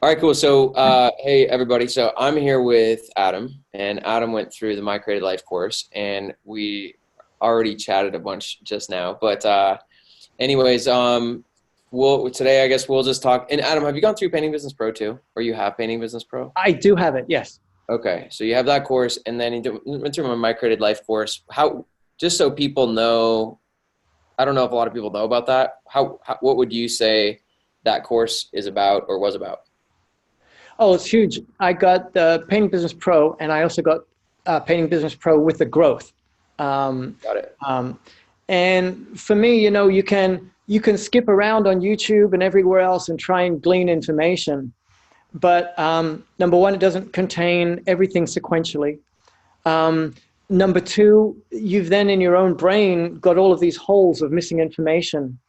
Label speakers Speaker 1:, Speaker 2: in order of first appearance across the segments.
Speaker 1: All right, cool. So, hey everybody. So I'm here with Adam, and Adam went through the My Created Life course, and we already chatted a bunch just now. But anyways, we'll today I guess we'll just talk. And Adam, have you gone through Painting Business Pro too, or you have Painting Business Pro?
Speaker 2: I do have it, yes.
Speaker 1: Okay, so you have that course, and then went through my Created Life course. How, just so people know, I don't know if a lot of people know about that. How what would you say that course is about or was about?
Speaker 2: Oh, it's huge. I got the Painting Business Pro, and I also got Painting Business Pro with the growth. Um,
Speaker 1: Got it.
Speaker 2: um, and for me, you can skip around on YouTube and everywhere else and try and glean information. But number one, it doesn't contain everything sequentially. Um, Number two, you've then in your own brain got all of these holes of missing information.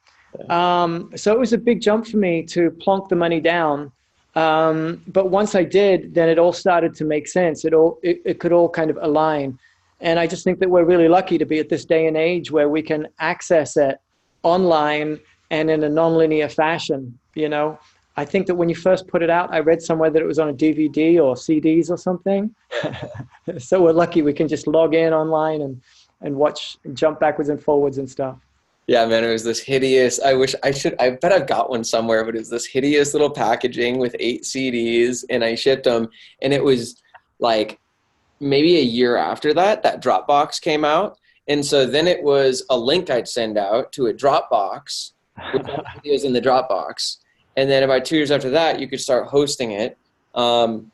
Speaker 2: So it was a big jump for me to plonk the money down. But once I did, then it all started to make sense. It could all kind of align. And I just think that we're really lucky to be at this day and age where we can access it online and in a nonlinear fashion. I think that when you first put it out, I read somewhere that it was on a DVD or CDs or something. So we're lucky we can just log in online and watch and jump backwards and forwards and stuff.
Speaker 1: Yeah, man, it was this hideous. I bet I've got one somewhere, but it was this hideous little packaging with 8 CDs, and I shipped them. And it was like maybe a year after that Dropbox came out. And so then it was a link I'd send out to a Dropbox with all the videos in the Dropbox. And then about 2 years after that, you could start hosting it. And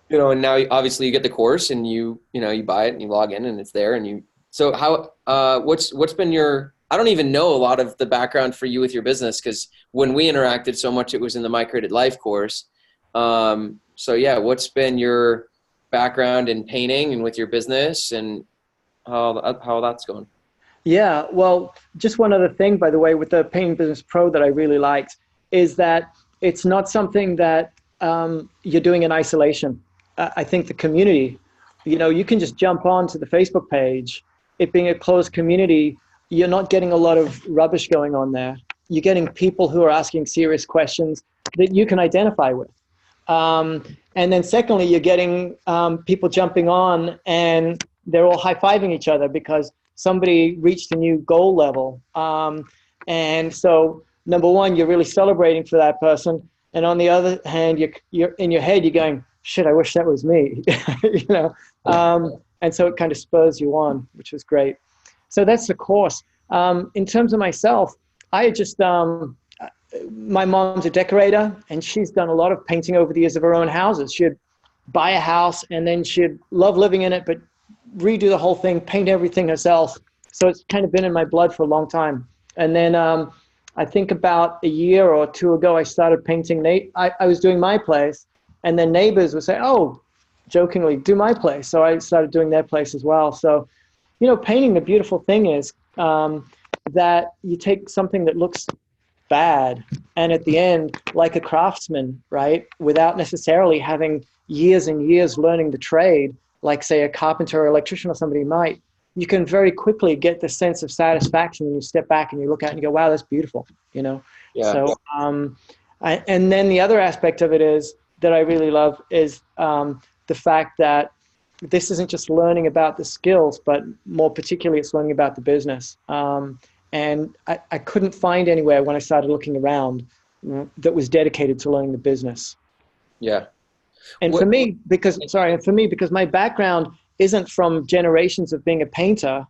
Speaker 1: now obviously you get the course and you buy it and you log in and it's there and so what's been I don't even know a lot of the background for you with your business, because when we interacted so much, it was in the My Created Life course. So yeah, what's been your background in painting and with your business and how that's going?
Speaker 2: Yeah, well, just one other thing, by the way, with the Painting Business Pro that I really liked is that it's not something that you're doing in isolation. I think the community, you can just jump on to the Facebook page. It being a closed community, you're not getting a lot of rubbish going on there. You're getting people who are asking serious questions that you can identify with. And then secondly, you're getting people jumping on and they're all high-fiving each other because somebody reached a new goal level. And so number one, you're really celebrating for that person. And on the other hand, you're in your head, you're going, shit, I wish that was me. And so it kind of spurs you on, which was great. So that's the course. In terms of myself, I just, my mom's a decorator and she's done a lot of painting over the years of her own houses. She'd buy a house and then she'd love living in it, but redo the whole thing, paint everything herself. So it's kind of been in my blood for a long time. And then I think about a year or two ago, I started painting. I was doing my place, and then neighbors would say, oh, jokingly, do my place. So I started doing their place as well. So, painting, the beautiful thing is that you take something that looks bad, and at the end, like a craftsman, right, without necessarily having years and years learning the trade, like, say, a carpenter or electrician or somebody might, you can very quickly get the sense of satisfaction when you step back and you look at it and you go, wow, that's beautiful,
Speaker 1: Yeah.
Speaker 2: So, and then the other aspect of it is that I really love is the fact that this isn't just learning about the skills, but more particularly it's learning about the business. And I couldn't find anywhere when I started looking around that was dedicated to learning the business.
Speaker 1: Yeah.
Speaker 2: And for me, because my background isn't from generations of being a painter,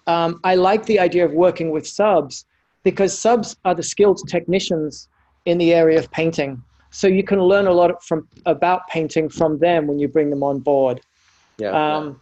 Speaker 2: I like the idea of working with subs because subs are the skilled technicians in the area of painting. So you can learn a lot about painting from them when you bring them on board.
Speaker 1: Yeah.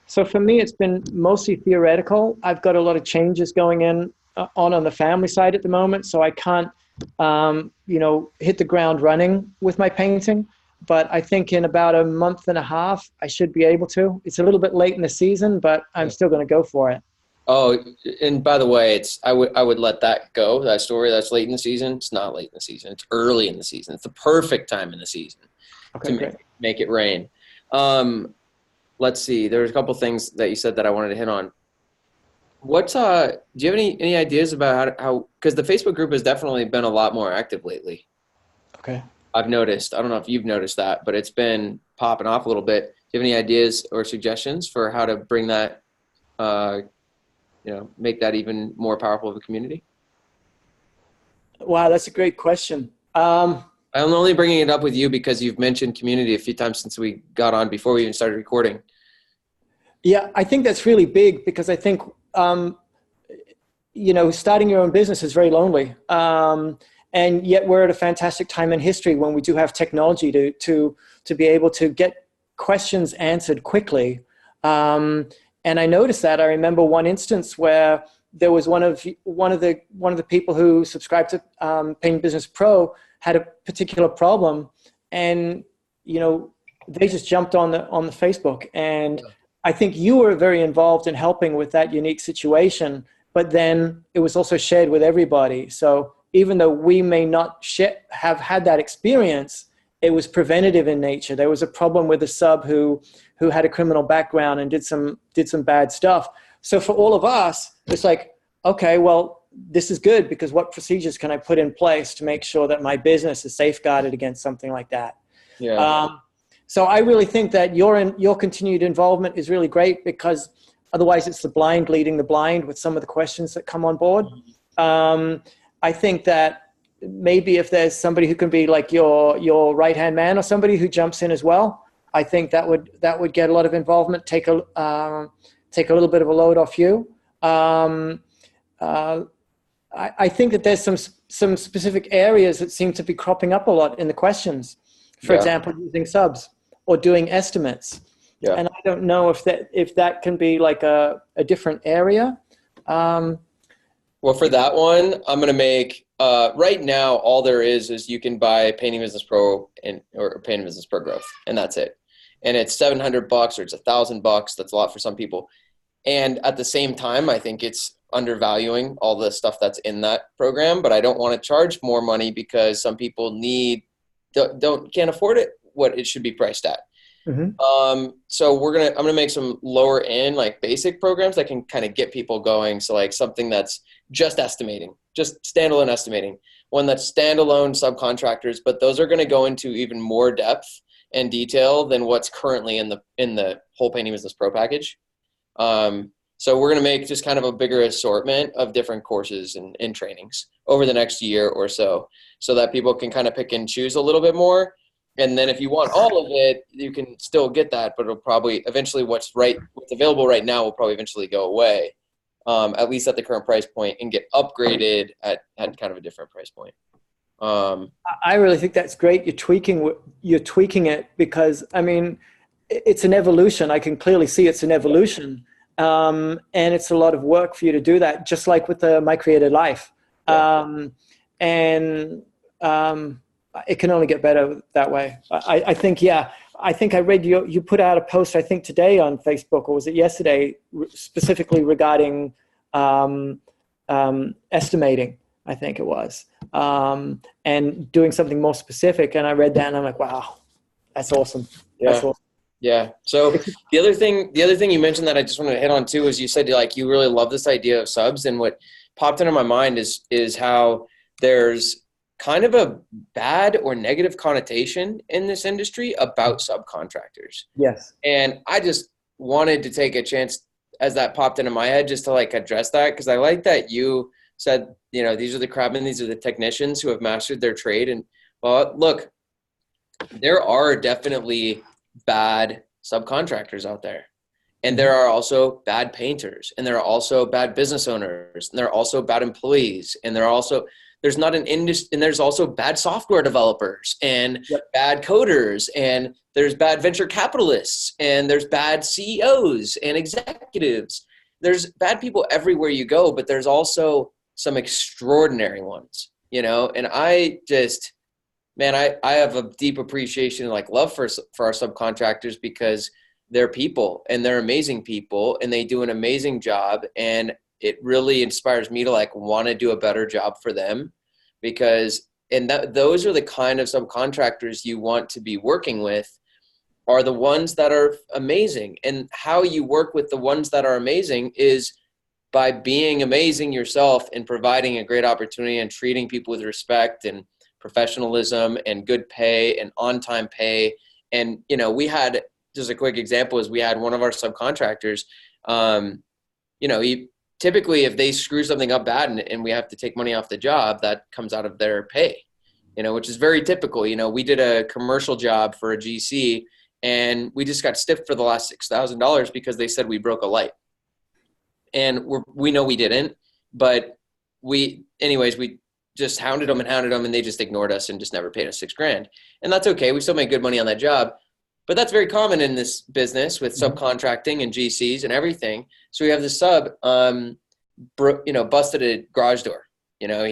Speaker 2: So for me, it's been mostly theoretical. I've got a lot of changes going on the family side at the moment, so I can't, hit the ground running with my painting. But I think in about a month and a half, I should be able to. It's a little bit late in the season, but I'm still going to go for it.
Speaker 1: Oh, and by the way, I would let that go. That story that's late in the season. It's not late in the season. It's early in the season. It's the perfect time in the season
Speaker 2: Okay,
Speaker 1: to make it rain. Let's see. There's a couple things that you said that I wanted to hit on. Do you have any ideas about how because the Facebook group has definitely been a lot more active lately.
Speaker 2: Okay.
Speaker 1: I've noticed. I don't know if you've noticed that, but it's been popping off a little bit. Do you have any ideas or suggestions for how to bring that, make that even more powerful of a community?
Speaker 2: Wow, that's a great question.
Speaker 1: I'm only bringing it up with you because you've mentioned community a few times since we got on before we even started recording.
Speaker 2: Yeah, I think that's really big because I think, starting your own business is very lonely. And yet we're at a fantastic time in history when we do have technology to be able to get questions answered quickly. And I noticed that. I remember one instance where there was one of the people who subscribed to Pain Business Pro had a particular problem, and they just jumped on the Facebook. And I think you were very involved in helping with that unique situation, but then it was also shared with everybody. So even though we may not have had that experience, it was preventative in nature. There was a problem with a sub who had a criminal background and did some bad stuff. So for all of us, it's like, okay, well, this is good because what procedures can I put in place to make sure that my business is safeguarded against something like that?
Speaker 1: Yeah.
Speaker 2: So I really think that your continued involvement is really great because otherwise it's the blind leading the blind with some of the questions that come on board. I think that maybe if there's somebody who can be like your right-hand man or somebody who jumps in as well, I think that would get a lot of involvement, take a little bit of a load off you. I think that there's some specific areas that seem to be cropping up a lot in the questions. For example, using subs or doing estimates. Yeah. And I don't know if that can be like a different area.
Speaker 1: Well, for that one, I'm going to make, right now, all there is you can buy Painting Business Pro or Painting Business Pro Growth, and that's it. And it's $700 or it's $1,000. That's a lot for some people. And at the same time, I think it's undervaluing all the stuff that's in that program, but I don't want to charge more money because some people can't afford it, what it should be priced at. Mm-hmm. So I'm going to make some lower end, like basic programs that can kind of get people going. So like something that's just estimating, just standalone estimating, one that's standalone subcontractors, but those are going to go into even more depth and detail than what's currently in the whole Painting Business Pro package. So we're going to make just kind of a bigger assortment of different courses and trainings over the next year or so that people can kind of pick and choose a little bit more. And then if you want all of it, you can still get that, but it'll probably eventually what's available right now will probably eventually go away, at least at the current price point, and get upgraded at kind of a different price point.
Speaker 2: I really think that's great. You're tweaking it because, I mean, it's an evolution. I can clearly see it's an evolution. And it's a lot of work for you to do that, just like with My Created Life. It can only get better that way. I think I read you put out a post, I think today on Facebook, or was it yesterday, specifically regarding estimating, I think it was, and doing something more specific. And I read that and I'm like, wow, that's awesome.
Speaker 1: Yeah.
Speaker 2: That's awesome.
Speaker 1: Yeah. So the other thing you mentioned that I just wanted to hit on too is you said like you really love this idea of subs, and what popped into my mind is how there's kind of a bad or negative connotation in this industry about subcontractors.
Speaker 2: Yes.
Speaker 1: And I just wanted to take a chance as that popped into my head just to like address that, because I like that you said, these are the craftsmen, these are the technicians who have mastered their trade. And well, look, there are definitely bad subcontractors out there. And there are also bad painters, and there are also bad business owners, and there are also bad employees, and there's not an industry, and there's also bad software developers and bad coders, and there's bad venture capitalists, and there's bad CEOs and executives. There's bad people everywhere you go, but there's also some extraordinary ones, and I just, man, I have a deep appreciation and like love for our subcontractors because they're people and they're amazing people and they do an amazing job. And it really inspires me to like want to do a better job for them, because those are the kind of subcontractors you want to be working with, are the ones that are amazing. And how you work with the ones that are amazing is by being amazing yourself and providing a great opportunity and treating people with respect and professionalism and good pay and on-time pay. And, you know, we had, just a quick example is we had one of our subcontractors, you know, he typically, if they screw something up bad and we have to take money off the job, that comes out of their pay, you know, which is very typical. You know, we did a commercial job for a GC and we just got stiffed for the last $6,000 because they said we broke a light. And we know we didn't, but we just hounded them and they just ignored us and just never paid us $6,000. And that's okay. We still made good money on that job. But that's very common in this business with subcontracting and GCs and everything. So we have the sub, you know, busted a garage door. You know,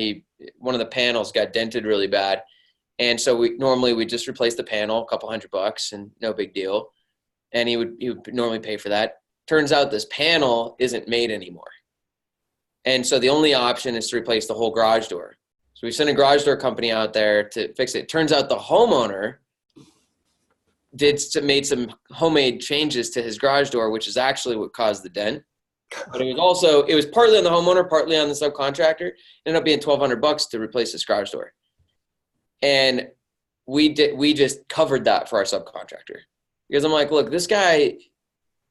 Speaker 1: one of the panels got dented really bad. And so we just replace the panel, a couple $100 and no big deal. And he would normally pay for that. Turns out this panel isn't made anymore. And so the only option is to replace the whole garage door. So we sent a garage door company out there to fix it. Turns out the homeowner made some homemade changes to his garage door, which is actually what caused the dent. But it was partly on the homeowner, partly on the subcontractor. It ended up being $1,200 to replace this garage door. And we just covered that for our subcontractor. Because I'm like, look, this guy,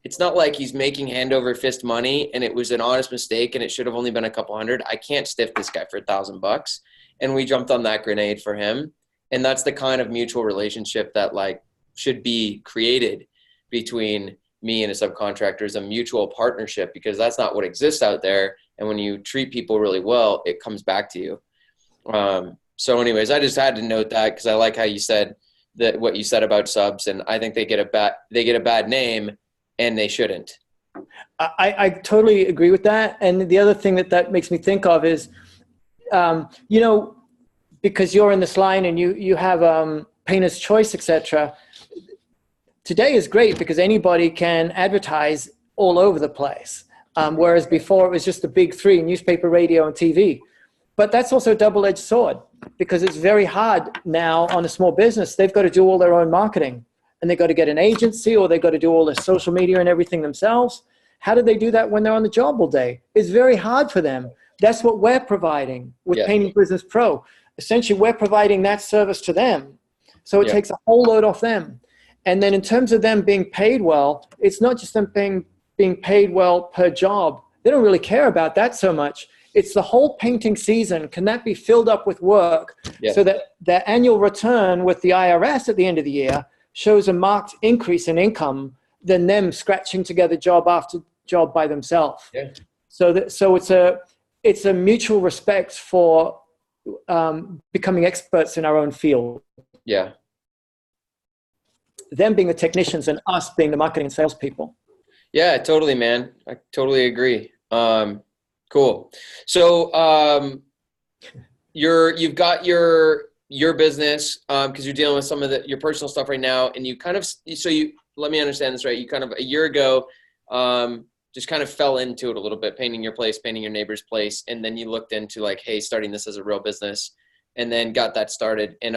Speaker 1: it's not like he's making hand over fist money and it was an honest mistake and it should have only been a couple hundred. I can't stiff this guy for $1,000. And we jumped on that grenade for him. And that's the kind of mutual relationship that like should be created between me and a subcontractor, is a mutual partnership, because that's not what exists out there. And when you treat people really well, it comes back to you. So anyways, I just had to note that because I like how you said that, what you said about subs, and I think they get a bad name and they shouldn't.
Speaker 2: I totally agree with that. And the other thing that makes me think of is, you know, because you're in this line and you have painter's choice, etc. Today is great because anybody can advertise all over the place. Whereas before it was just the big three: newspaper, radio, and TV. But that's also a double-edged sword, because it's very hard now on a small business. They've got to do all their own marketing, and they've got to get an agency, or they've got to do all their social media and everything themselves. How do they do that when they're on the job all day? It's very hard for them. That's what we're providing with Painting Business Pro. Essentially, we're providing that service to them. So it takes a whole load off them. And then in terms of them being paid well, it's not just them being paid well per job. They don't really care about that so much. It's the whole painting season. Can that be filled up with work so that their annual return with the IRS at the end of the year shows a marked increase in income than them scratching together job after job by themselves. Yeah. So it's a mutual respect for becoming experts in our own field.
Speaker 1: Yeah.
Speaker 2: Them being the technicians and us being the marketing and salespeople.
Speaker 1: Yeah, totally, man. I totally agree. Cool. So you've got your business because you're dealing with some of your personal stuff right now, and you kind of let me understand this right. You kind of a year ago just kind of fell into it a little bit, painting your place, painting your neighbor's place, and then you looked into like, hey, starting this as a real business, and then got that started. And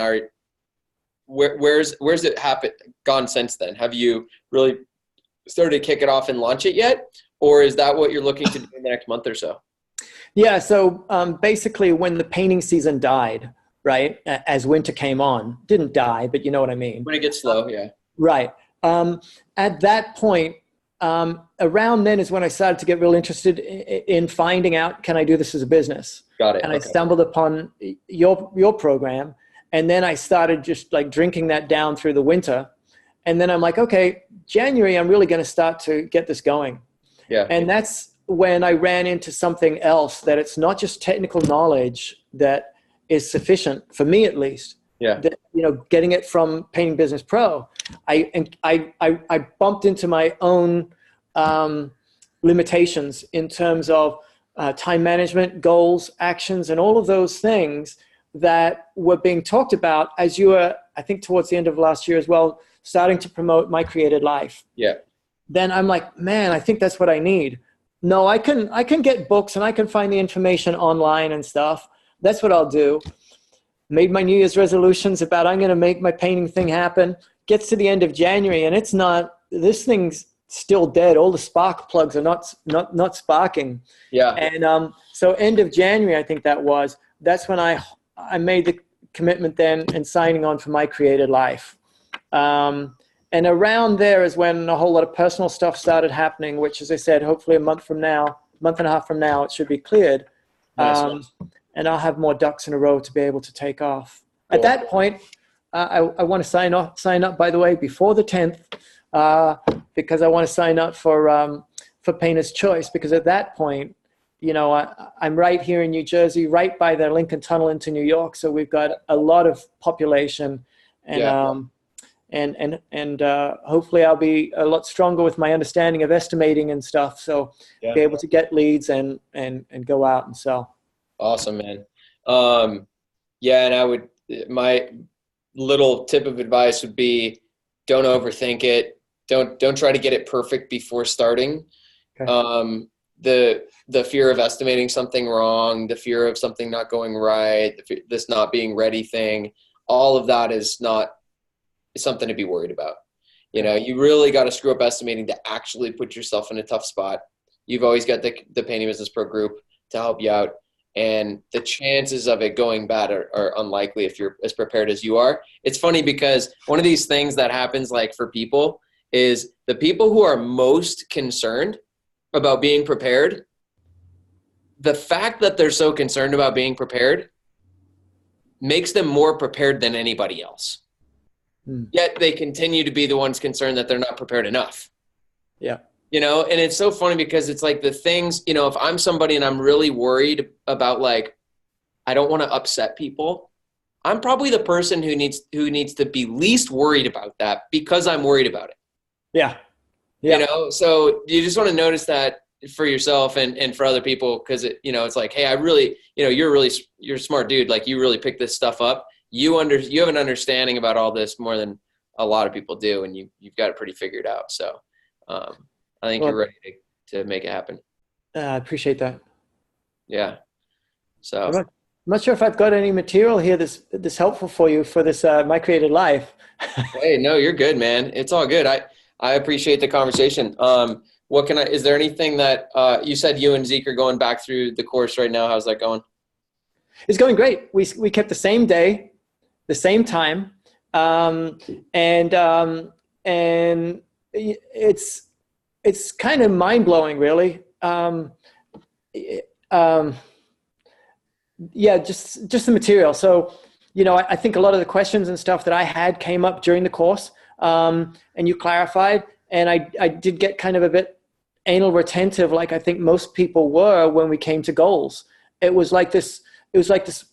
Speaker 1: where's it gone since then? Have you really started to kick it off and launch it yet? Or is that what you're looking to do in the next month or so?
Speaker 2: Yeah. So basically when the painting season died, right, as winter came on, didn't die, but you know what I mean.
Speaker 1: When it gets slow, yeah.
Speaker 2: Right. At that point, around then is when I started to get real interested in finding out, can I do this as a business?
Speaker 1: Got it.
Speaker 2: And I stumbled upon your program. And then I started just like drinking that down through the winter. And then I'm like, okay, January, I'm really going to start to get this going. Yeah. And that's when I ran into something else, that it's not just technical knowledge that is sufficient, for me at least. Yeah. That, you know, getting it from Painting Business Pro, I bumped into my own limitations in terms of time management, goals, actions, and all of those things that were being talked about as you were, I think towards the end of last year as well, starting to promote My Created Life. Yeah. Then I'm like, man, I think that's what I need. No, I can get books and I can find the information online and stuff. That's what I'll do. Made my New Year's resolutions about I'm going to make my painting thing happen. Gets to the end of January and it's not, this thing's still dead. All the spark plugs are not sparking. Yeah. And so end of January, I think that's when I made the commitment then and signing on for My Created Life. And around there is when a whole lot of personal stuff started happening, which, as I said, hopefully a month and a half from now, it should be cleared.
Speaker 1: Nice.
Speaker 2: And I'll have more ducks in a row to be able to take off.
Speaker 1: Cool.
Speaker 2: At that point, I want to sign up, by the way, before the 10th, because I want to sign up for Painter's Choice, because at that point, you know, I'm right here in New Jersey, right by the Lincoln Tunnel into New York. So we've got a lot of population, and hopefully I'll be a lot stronger with my understanding of estimating and stuff. So be able to get leads and go out and sell.
Speaker 1: Awesome, man. And my little tip of advice would be, don't overthink it. Don't try to get it perfect before starting. Okay. The fear of estimating something wrong, the fear of something not going right, this not being ready thing, all of that is something to be worried about. You know, you really got to screw up estimating to actually put yourself in a tough spot. You've always got the Painting Business Pro group to help you out. And the chances of it going bad are unlikely if you're as prepared as you are. It's funny because one of these things that happens, like, for people, is the people who are most concerned about being prepared, the fact that they're so concerned about being prepared makes them more prepared than anybody else. Yet they continue to be the ones concerned that they're not prepared enough.
Speaker 2: Yeah.
Speaker 1: You know, and it's so funny because it's like the things, you know, if I'm somebody and I'm really worried about, like, I don't want to upset people, I'm probably the person who needs to be least worried about that because I'm worried about it.
Speaker 2: Yeah.
Speaker 1: You know, so you just want to notice that for yourself and for other people, because it's like, hey, I really, you're a smart dude. Like, you really pick this stuff up. You have an understanding about all this more than a lot of people do, and you've got it pretty figured out. So I think you're ready to make it happen.
Speaker 2: I appreciate that.
Speaker 1: Yeah. So
Speaker 2: I'm not sure if I've got any material here that's helpful for you for this My Created Life.
Speaker 1: Hey, no, you're good, man. It's all good. I appreciate the conversation. Is there anything that you said you and Zeke are going back through the course right now? How's that going?
Speaker 2: It's going great. We kept the same day, the same time. And it's kind of mind blowing, really. Just the material. So, I think a lot of the questions and stuff that I had came up during the course, and you clarified, and I did get kind of a bit anal retentive, like I think most people were when we came to goals. It was like this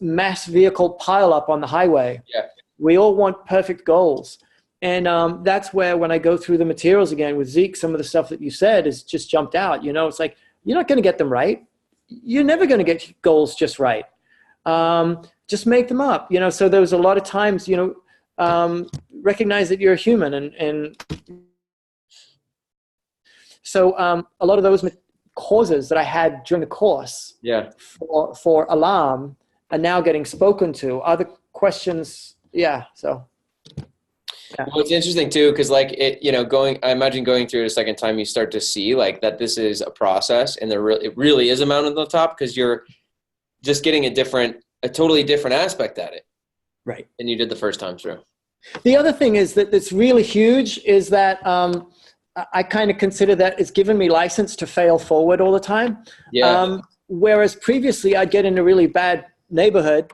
Speaker 2: mass vehicle pileup on the highway.
Speaker 1: Yeah.
Speaker 2: We all want perfect goals. And that's where, when I go through the materials again with Zeke, some of the stuff that you said has just jumped out. It's like, you're not going to get them right. You're never going to get goals just right. Just make them up. So there was a lot of times, recognize that you're a human. And so a lot of those causes that I had during the course for alarm are now getting spoken to. Other questions, so. Yeah.
Speaker 1: Well, it's interesting too, because I imagine going through it a second time, you start to see like that this is a process, and it really is a mountain on the top, because you're just getting a totally different aspect at it,
Speaker 2: right?
Speaker 1: Than you did the first time through.
Speaker 2: The other thing is that's really huge is that I kind of consider that it's given me license to fail forward all the time.
Speaker 1: Yeah.
Speaker 2: Whereas previously I'd get in a really bad neighborhood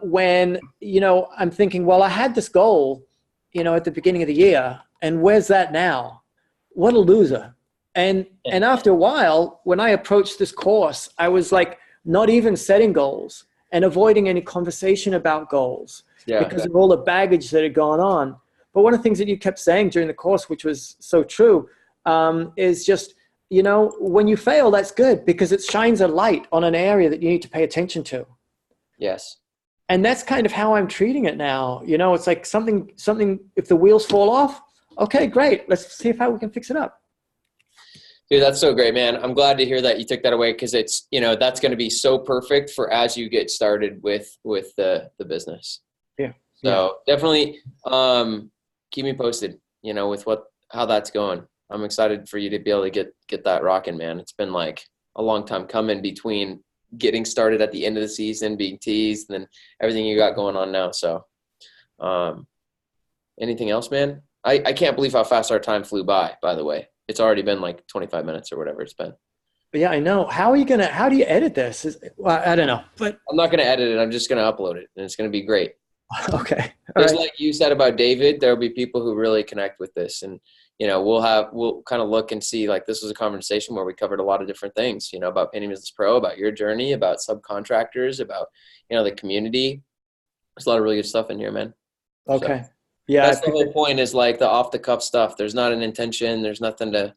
Speaker 2: when I'm thinking, well, I had this goal, at the beginning of the year, and where's that now? What a loser. And after a while, when I approached this course, I was like not even setting goals and avoiding any conversation about goals because of all the baggage that had gone on. But one of the things that you kept saying during the course, which was so true, is just, when you fail, that's good, because it shines a light on an area that you need to pay attention to.
Speaker 1: Yes.
Speaker 2: And that's kind of how I'm treating it now. It's like something, if the wheels fall off, okay, great. Let's see how we can fix it up.
Speaker 1: Dude, that's so great, man. I'm glad to hear that you took that away, because it's, that's going to be so perfect for as you get started with the business.
Speaker 2: Yeah.
Speaker 1: So definitely keep me posted, with how that's going. I'm excited for you to be able to get that rocking, man. It's been like a long time coming between getting started at the end of the season, being teased, and then everything you got going on now. So, anything else, man? I can't believe how fast our time flew by the way. It's already been like 25 minutes or whatever it's been.
Speaker 2: But yeah, I know. How do you edit this? Well, I don't know, but
Speaker 1: I'm not going to edit it. I'm just going to upload it, and it's going to be great.
Speaker 2: okay.
Speaker 1: Just like you said about David, there'll be people who really connect with this, and we'll kind of look and see, like, this was a conversation where we covered a lot of different things, about Painting Business Pro, about your journey, about subcontractors, about the community. There's a lot of really good stuff in here, man.
Speaker 2: Okay.
Speaker 1: So,
Speaker 2: yeah.
Speaker 1: That's the whole point, is like the off the cuff stuff. There's not an intention. There's nothing to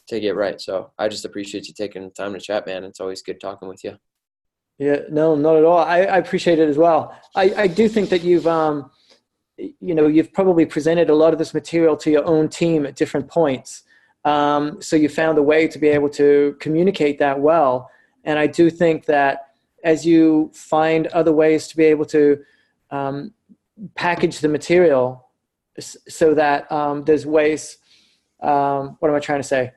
Speaker 1: get right. So I just appreciate you taking the time to chat, man. It's always good talking with you.
Speaker 2: Yeah, no, not at all. I appreciate it as well. I do think that you've probably presented a lot of this material to your own team at different points. So you found a way to be able to communicate that well. And I do think that as you find other ways to be able to package the material so that there's ways, what am I trying to say?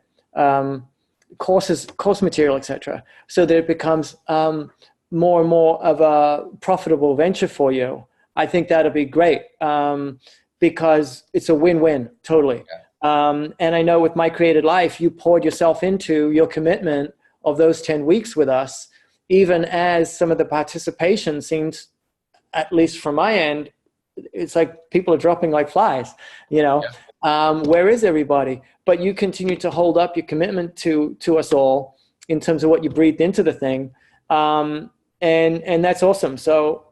Speaker 2: Course material, etc., so that it becomes more and more of a profitable venture for you. I think that'll be great because it's a win-win, totally. Yeah. And I know with My Created Life, you poured yourself into your commitment of those 10 weeks with us, even as some of the participation seems, at least from my end, it's like people are dropping like flies, Yeah. Where is everybody? But you continue to hold up your commitment to us all in terms of what you breathed into the thing. And that's awesome. So,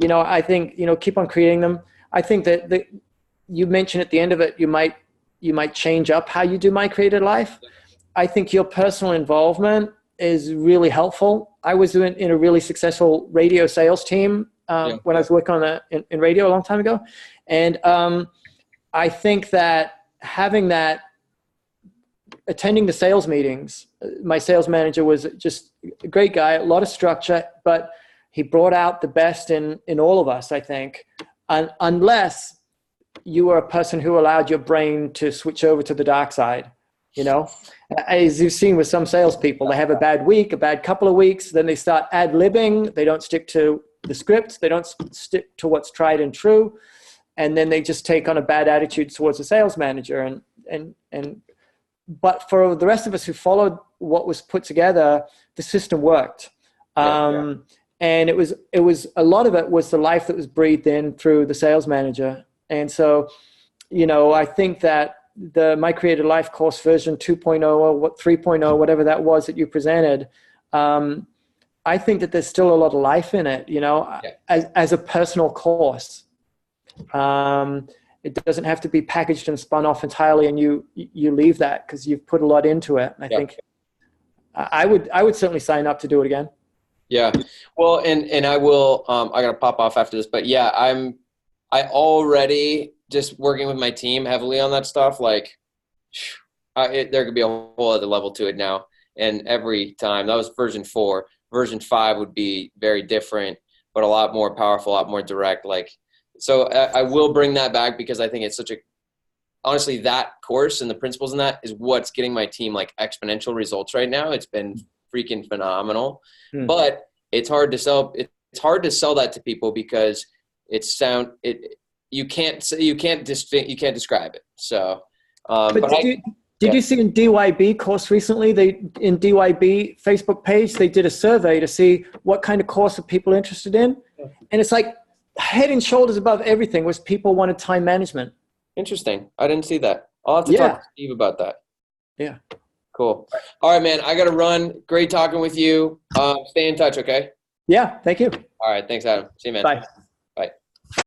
Speaker 2: I think, keep on creating them. I think that you mentioned at the end of it, you might change up how you do My Created Life. I think your personal involvement is really helpful. I was in a really successful radio sales team when I was working on in radio a long time ago. And I think that attending the sales meetings, my sales manager was just a great guy, a lot of structure, but he brought out the best in all of us, I think, unless you were a person who allowed your brain to switch over to the dark side. As you've seen with some salespeople, they have a bad week, a bad couple of weeks, then they start ad-libbing, they don't stick to the script, they don't stick to what's tried and true, and then they just take on a bad attitude towards the sales manager. But for the rest of us who followed what was put together, the system worked. And it was a lot of it was the life that was breathed in through the sales manager. And so, I think that the My Created Life course version 2.0 or 3.0, whatever that was that you presented, I think that there's still a lot of life in it, as a personal course. It doesn't have to be packaged and spun off entirely, and you leave that because you've put a lot into it. And I think I would certainly sign up to do it again.
Speaker 1: Yeah. Well, and I will, I got to pop off after this, but yeah, I already just working with my team heavily on that stuff. Like there could be a whole other level to it now. And every time that was version 4, version 5 would be very different, but a lot more powerful, a lot more direct. So I will bring that back because I think it's honestly, that course and the principles in that is what's getting my team like exponential results right now. It's been freaking phenomenal, but it's hard to sell. It's hard to sell that to people because you can't describe it. So,
Speaker 2: did you see in DYB course recently, in DYB Facebook page, they did a survey to see what kind of course are people interested in. And it's like, head and shoulders above everything was people wanted time management.
Speaker 1: Interesting. I didn't see that. I'll have to talk to Steve about that.
Speaker 2: Yeah.
Speaker 1: Cool. All right, man. I got to run. Great talking with you. Stay in touch, okay?
Speaker 2: Yeah. Thank you.
Speaker 1: All right. Thanks, Adam. See you, man.
Speaker 2: Bye.